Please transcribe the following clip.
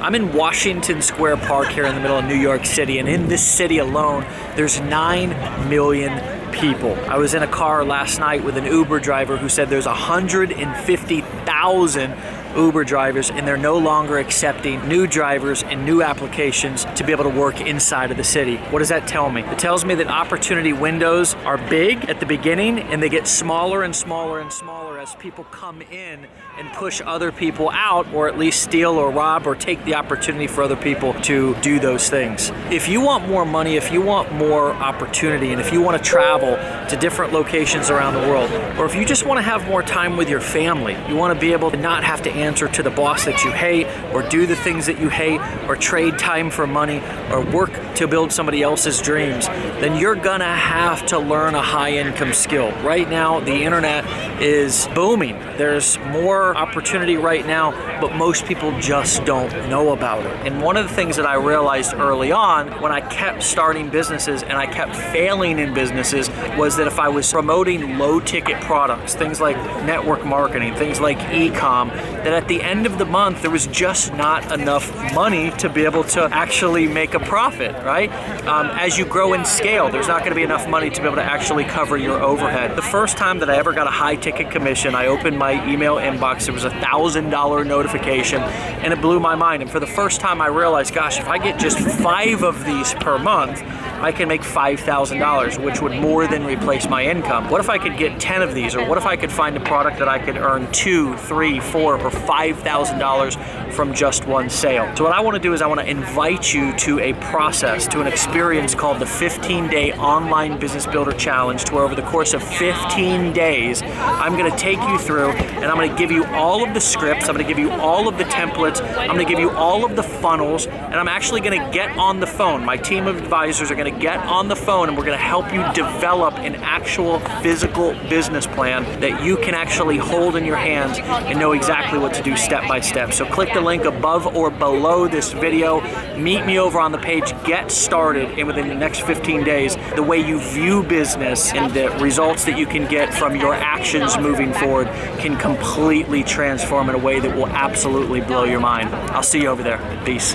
I'm in Washington Square Park here in the middle of New York City, and in this city alone, there's 9 million people. I was in a car last night with an Uber driver who said there's 150,000 Uber drivers, and they're no longer accepting new drivers and new applications to be able to work inside of the city. What does that tell me? It tells me that opportunity windows are big at the beginning, and they get smaller and smaller and smaller as people come in and push other people out, or at least steal or rob or take the opportunity for other people to do those things. If you want more money, if you want more opportunity, and if you want to travel to different locations around the world, or if you just want to have more time with your family, you want to be able to not have to answer to the boss that you hate, or do the things that you hate, or trade time for money, or work to build somebody else's dreams, then you're gonna have to learn a high income skill. Right now, the internet is booming. There's more opportunity right now, but most people just don't know about it. And one of the things that I realized early on when I kept starting businesses and I kept failing in businesses was that if I was promoting low ticket products, things like network marketing, things like e-com, that at the end of the month, there was just not enough money to be able to actually make a profit, right? As you grow in scale, there's not gonna be enough money to be able to actually cover your overhead. The first time that I ever got a high ticket commission, I opened my email inbox, there was a $1,000 notification, and it blew my mind. And for the first time I realized, gosh, if I get just 5 of these per month, I can make $5,000, which would more than replace my income. What if I could get 10 of these? Or what if I could find a product that I could earn $2,000, $3,000, $4,000, or $5,000 from just one sale? So what I want to do is I want to invite you to a process, to an experience called the 15-day online business builder challenge, to where over the course of 15 days, I'm going to take you through and I'm going to give you all of the scripts, I'm going to give you all of the templates, I'm going to give you all of the funnels, and I'm actually going to get on the phone. My team of advisors are going to get on the phone, and we're going to help you develop an actual physical business plan that you can actually hold in your hands and know exactly what to do step by step. So click the link above or below this video. Meet me over on the page. Get started, and within the next 15 days, the way you view business and the results that you can get from your actions moving forward can completely transform in a way that will absolutely blow your mind. I'll see you over there. Peace.